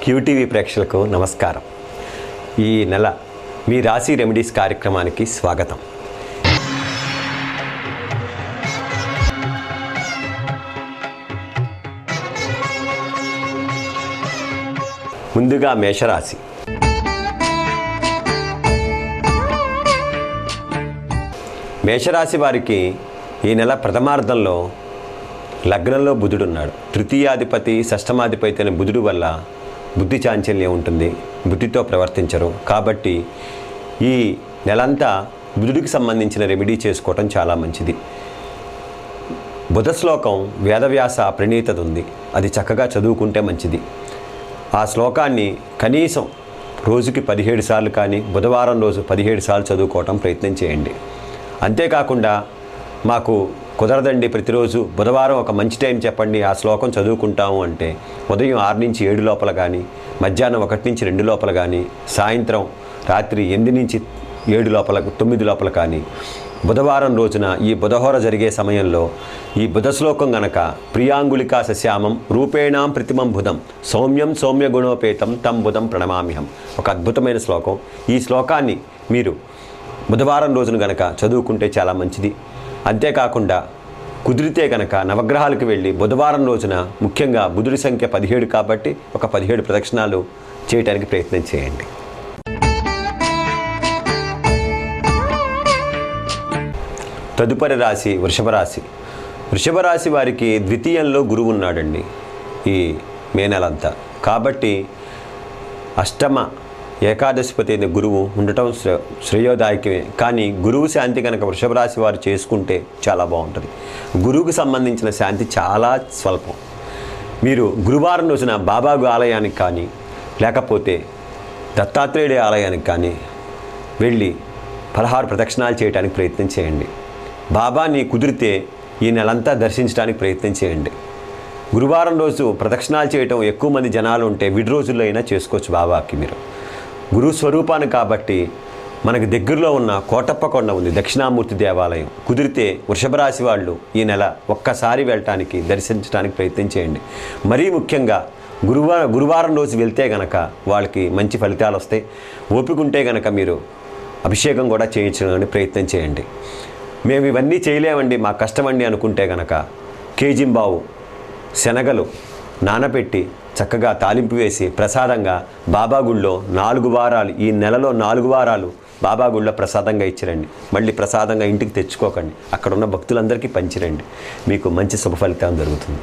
QTV ప్రేక్షకులకు నమస్కారం. ఈ నెల మీ రాశి రెమెడీస్ కార్యక్రమానికి స్వాగతం. ముందుగా మేషరాశి. మేషరాశి వారికి ఈ నెల ప్రథమార్థంలో లగ్నంలో బుధుడున్నాడు. తృతీయాధిపతి షష్టమాధిపతి అనే బుధుడు వల్ల బుద్ధి చాంచల్యం ఉంటుంది, బుద్ధితో ప్రవర్తించరు. కాబట్టి ఈ నెలంతా బుధుడికి సంబంధించిన రెమెడీ చేసుకోవటం చాలా మంచిది. బుధ శ్లోకం వేదవ్యాస ప్రణీతది ఉంది, అది చక్కగా చదువుకుంటే మంచిది. ఆ శ్లోకాన్ని కనీసం రోజుకి 17 సార్లు కానీ బుధవారం రోజు 17 సార్లు చదువుకోవటం ప్రయత్నం చేయండి. అంతేకాకుండా మాకు కుదరదండి ప్రతిరోజు బుధవారం ఒక మంచి టైం చెప్పండి ఆ శ్లోకం చదువుకుంటాము అంటే ఉదయం 6 నుంచి 7 లోపల కానీ, మధ్యాహ్నం 1 నుంచి 2 లోపల కానీ, సాయంత్రం రాత్రి 8 నుంచి 7 లోపల 9 లోపల కానీ, బుధవారం రోజున ఈ బుధహోర జరిగే సమయంలో ఈ బుధ శ్లోకం గనక ప్రియాంగుళికా సశ్యామం రూపేణాం ప్రతిమం బుధం సౌమ్యం సౌమ్య గుణోపేతం తం బుధం ప్రణమామ్యహం, ఒక అద్భుతమైన శ్లోకం. ఈ శ్లోకాన్ని మీరు బుధవారం రోజున గనక చదువుకుంటే చాలా మంచిది. అంతేకాకుండా కుదిరితే కనుక నవగ్రహాలకు వెళ్ళి బుధవారం రోజున ముఖ్యంగా బుధుడి సంఖ్య 17 కాబట్టి ఒక 17 ప్రదక్షిణాలు చేయడానికి ప్రయత్నం చేయండి. తదుపరి రాశి వృషభ రాశి. వృషభ రాశి వారికి ద్వితీయంలో గురువు ఉన్నాడండి ఈ మే నెలంతా. కాబట్టి అష్టమ ఏకాదశిపతి అయిన గురువు ఉండటం శ్రేయోదాయకమే. కానీ గురువు శాంతి కనుక వృషభ రాశి వారు చేసుకుంటే చాలా బాగుంటుంది. గురువుకు సంబంధించిన శాంతి చాలా స్వల్పం. మీరు గురువారం రోజున బాబాగు ఆలయానికి కానీ లేకపోతే దత్తాత్రేయుడి ఆలయానికి కానీ వెళ్ళి 16 ప్రదక్షిణాలు చేయడానికి ప్రయత్నం చేయండి. బాబాని కుదిరితే ఈ నెలంతా దర్శించడానికి ప్రయత్నం చేయండి. గురువారం రోజు ప్రదక్షిణాలు చేయటం ఎక్కువ మంది జనాలు ఉంటే విడి రోజుల్లో అయినా చేసుకోవచ్చు బాబాకి. మీరు గురు స్వరూపాన్ని కాబట్టి మనకు దగ్గరలో ఉన్న కోటప్పకొండ ఉంది దక్షిణామూర్తి దేవాలయం. కుదిరితే వృషభ రాశి వాళ్ళు ఈ నెల ఒక్కసారి వెళ్ళటానికి దర్శించడానికి ప్రయత్నం చేయండి. మరీ ముఖ్యంగా గురువారం రోజు వెళ్తే గనక వాళ్ళకి మంచి ఫలితాలు వస్తాయి. ఓపిక ఉంటే గనక మీరు అభిషేకం కూడా చేయించడానికి ప్రయత్నం చేయండి. మేము ఇవన్నీ చేయలేమండి మా కష్టమండి అనుకుంటే గనక కేజింబావు శనగలు నానబెట్టి చక్కగా తాలింపు వేసి ప్రసాదంగా బాబా గుళ్ళో 4 వారాలు, ఈ నెలలో 4 వారాలు బాబా గుళ్ళో ప్రసాదంగా ఇచ్చిరండి. మళ్ళీ ప్రసాదంగా ఇంటికి తెచ్చుకోకండి, అక్కడ ఉన్న భక్తులందరికీ పంచిరండి. మీకు మంచి శుభ ఫలితం జరుగుతుంది.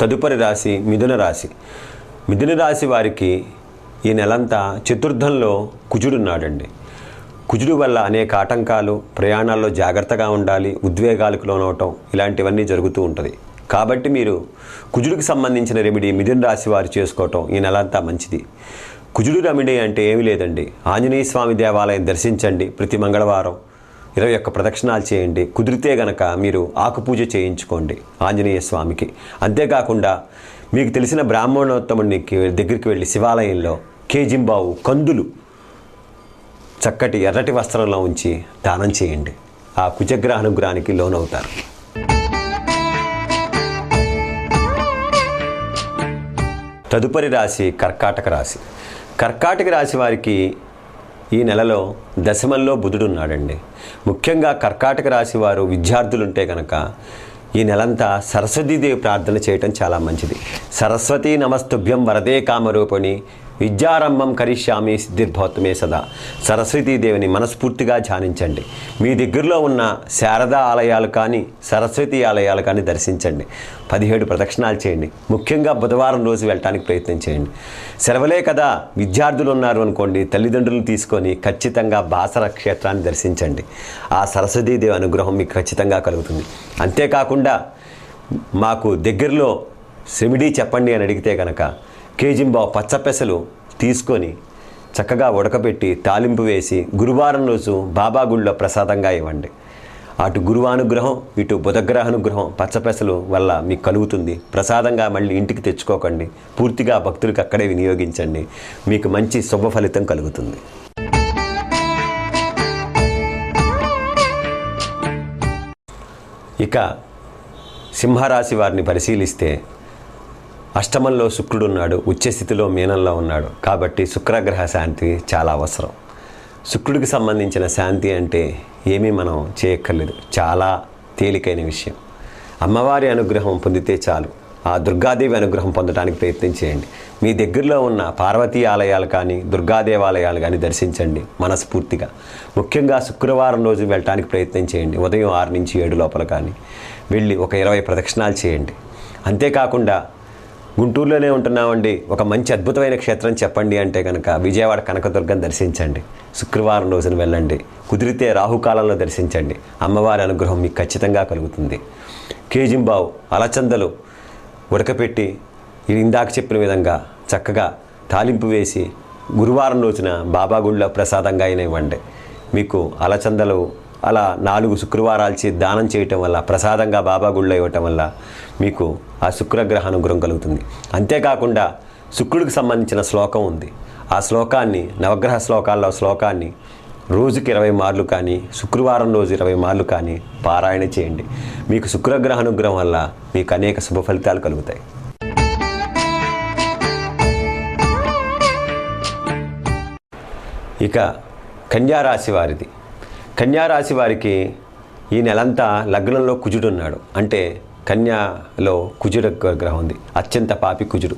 తదుపరి రాశి మిథున రాశి. మిథున రాశి వారికి ఈ నెలంతా చతుర్థంలో కుజుడున్నాడండి. కుజుడు వల్ల అనేక ఆటంకాలు, ప్రయాణాల్లో జాగ్రత్తగా ఉండాలి, ఉద్వేగాలకు లోనవటం ఇలాంటివన్నీ జరుగుతూ ఉంటుంది. కాబట్టి మీరు కుజుడికి సంబంధించిన రెమెడీ మిథున రాశి వారు చేసుకోవటం ఈ నెలంతా మంచిది. కుజుడు రెమెడీ అంటే ఏమీ లేదండి, ఆంజనేయ స్వామి దేవాలయం దర్శించండి. ప్రతి మంగళవారం 21 ప్రదక్షిణాలు చేయండి. కుదిరితే గనక మీరు ఆకుపూజ చేయించుకోండి ఆంజనేయ స్వామికి. అంతేకాకుండా మీకు తెలిసిన బ్రాహ్మణోత్తముని దగ్గరికి వెళ్ళి శివాలయంలో కేజింబావు కందులు చక్కటి ఎర్రటి వస్త్రంలో ఉంచి దానం చేయండి. ఆ కుజగ్రహ అనుగ్రహానికి లోనవుతారు. తదుపరి రాశి కర్కాటక రాశి. కర్కాటక రాశి వారికి ఈ నెలలో దశమంలో బుధుడు ఉన్నాడండి. ముఖ్యంగా కర్కాటక రాశి వారు విద్యార్థులు ఉంటే కనుక ఈ నెలంతా సరస్వతీదేవి ప్రార్థన చేయటం చాలా మంచిది. సరస్వతీ నమస్తుభ్యం వరదే కామరూపిణి విద్యారంభం కరిష్యామి సిద్ధిర్భవత్మే సదా. సరస్వతీదేవిని మనస్ఫూర్తిగా ధ్యానించండి. మీ దగ్గరలో ఉన్న శారదా ఆలయాలు కానీ సరస్వతీ ఆలయాలు కానీ దర్శించండి. 17 ప్రదక్షిణాలు చేయండి. ముఖ్యంగా బుధవారం రోజు వెళ్ళటానికి ప్రయత్నం చేయండి. సెలవులే కదా, విద్యార్థులు ఉన్నారు అనుకోండి, తల్లిదండ్రులను తీసుకొని ఖచ్చితంగా బాసర క్షేత్రాన్ని దర్శించండి. ఆ సరస్వతీదేవి అనుగ్రహం మీకు ఖచ్చితంగా కలుగుతుంది. అంతేకాకుండా మాకు దగ్గరలో రెమెడీ చెప్పండి అని అడిగితే కనుక కేజింబావు పచ్చపెసలు తీసుకొని చక్కగా ఉడకబెట్టి తాలింపు వేసి గురువారం రోజు బాబా గుళ్ళో ప్రసాదంగా ఇవ్వండి. అటు గురువానుగ్రహం ఇటు బుధగ్రహానుగ్రహం పచ్చపెసలు వల్ల మీకు కలుగుతుంది. ప్రసాదంగా మళ్ళీ ఇంటికి తెచ్చుకోకండి, పూర్తిగా భక్తులకు అక్కడే వినియోగించండి. మీకు మంచి శుభ ఫలితం కలుగుతుంది. ఇక సింహరాశి వారిని పరిశీలిస్తే అష్టమంలో శుక్రుడు ఉన్నాడు, ఉచ్చస్థితిలో మీనంలో ఉన్నాడు. కాబట్టి శుక్రగ్రహ శాంతి చాలా అవసరం. శుక్రుడికి సంబంధించిన శాంతి అంటే ఏమీ మనం చేయక్కర్లేదు, చాలా తేలికైన విషయం. అమ్మవారి అనుగ్రహం పొందితే చాలు. ఆ దుర్గాదేవి అనుగ్రహం పొందడానికి ప్రయత్నం చేయండి. మీ దగ్గరలో ఉన్న పార్వతీ ఆలయాలు కానీ దుర్గాదేవాలయాలు కానీ దర్శించండి మనస్ఫూర్తిగా. ముఖ్యంగా శుక్రవారం రోజు వెళ్ళటానికి ప్రయత్నం చేయండి. ఉదయం 6 నుంచి 7 లోపల కానీ వెళ్ళి ఒక 20 ప్రదక్షిణాలు చేయండి. అంతేకాకుండా గుంటూరులోనే ఉంటున్నామండి, ఒక మంచి అద్భుతమైన క్షేత్రం చెప్పండి అంటే కనుక విజయవాడ కనకదుర్గం దర్శించండి. శుక్రవారం రోజున వెళ్ళండి. కుదిరితే రాహుకాలంలో దర్శించండి. అమ్మవారి అనుగ్రహం మీకు ఖచ్చితంగా కలుగుతుంది. కేజింబావు అలచందలు ఉడకపెట్టి ఇందాక చెప్పిన విధంగా చక్కగా తాలింపు వేసి గురువారం రోజున బాబా గుళ్ళో ప్రసాదంగా అయినా ఇవ్వండి. మీకు అలచందలు అలా 4 శుక్రవారాలు దానం చేయటం వల్ల, ప్రసాదంగా బాబా గుళ్ళో ఇవ్వటం వల్ల మీకు ఆ శుక్రగ్రహ అనుగ్రహం కలుగుతుంది. అంతేకాకుండా శుక్రుడికి సంబంధించిన శ్లోకం ఉంది. ఆ శ్లోకాన్ని, నవగ్రహ శ్లోకాల్లో శ్లోకాన్ని రోజుకి 20 మార్లు కానీ శుక్రవారం రోజు 20 మార్లు కానీ పారాయణ చేయండి. మీకు శుక్రగ్రహ అనుగ్రహం వల్ల మీకు అనేక శుభ ఫలితాలు కలుగుతాయి. ఇక కన్యారాశి వారిది. కన్యారాశి వారికి ఈ నెలంతా లగ్నంలో కుజుడు ఉన్నాడు. అంటే కన్యాలో కుజుడు గ్రహం ఉంది. అత్యంత పాపి కుజుడు,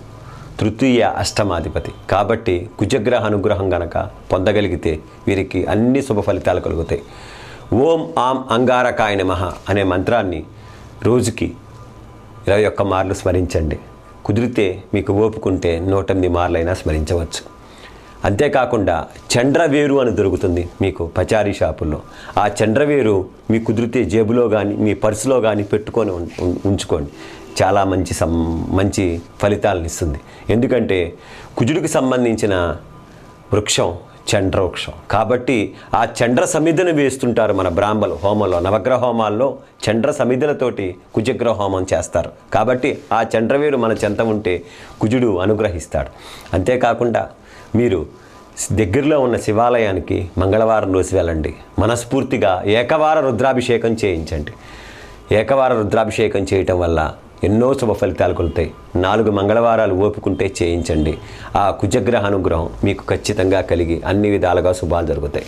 తృతీయ అష్టమాధిపతి. కాబట్టి కుజగ్రహ అనుగ్రహం గనక పొందగలిగితే వీరికి అన్ని శుభ ఫలితాలు కలుగుతాయి. ఓం ఆం అంగారకాయ నమః అనే మంత్రాన్ని రోజుకి 21 మార్లు స్మరించండి. కుదిరితే మీకు ఓపుకుంటే 108 మార్లైనా స్మరించవచ్చు. అంతేకాకుండా చండ్రవేరు అని దొరుకుతుంది మీకు పచారీ షాపుల్లో. ఆ చండ్రవేరు మీ కుదిరితే జేబులో కానీ మీ పర్సులో కానీ పెట్టుకొని ఉంచుకోండి. చాలా మంచి ఫలితాలను ఇస్తుంది. ఎందుకంటే కుజుడికి సంబంధించిన వృక్షం చండ్ర వృక్షం. కాబట్టి ఆ చండ్ర సమిధను వేస్తుంటారు మన బ్రాహ్మలు హోమంలో. నవగ్రహ హోమాల్లో చండ్ర సమిధులతోటి కుజగ్రహ హోమం చేస్తారు. కాబట్టి ఆ చండ్రవేరు మన చెంత ఉంటే కుజుడు అనుగ్రహిస్తాడు. అంతేకాకుండా మీరు దగ్గరలో ఉన్న శివాలయానికి మంగళవారం రోజు వెళ్ళండి. మనస్ఫూర్తిగా ఏకవార రుద్రాభిషేకం చేయించండి. ఏకవార రుద్రాభిషేకం చేయటం వల్ల ఎన్నో శుభ ఫలితాలు కలుగుతాయి. 4 మంగళవారాలు ఓపుకుంటే చేయించండి. ఆ కుజగ్రహ అనుగ్రహం మీకు ఖచ్చితంగా కలిగి అన్ని విధాలుగా శుభాలు జరుగుతాయి.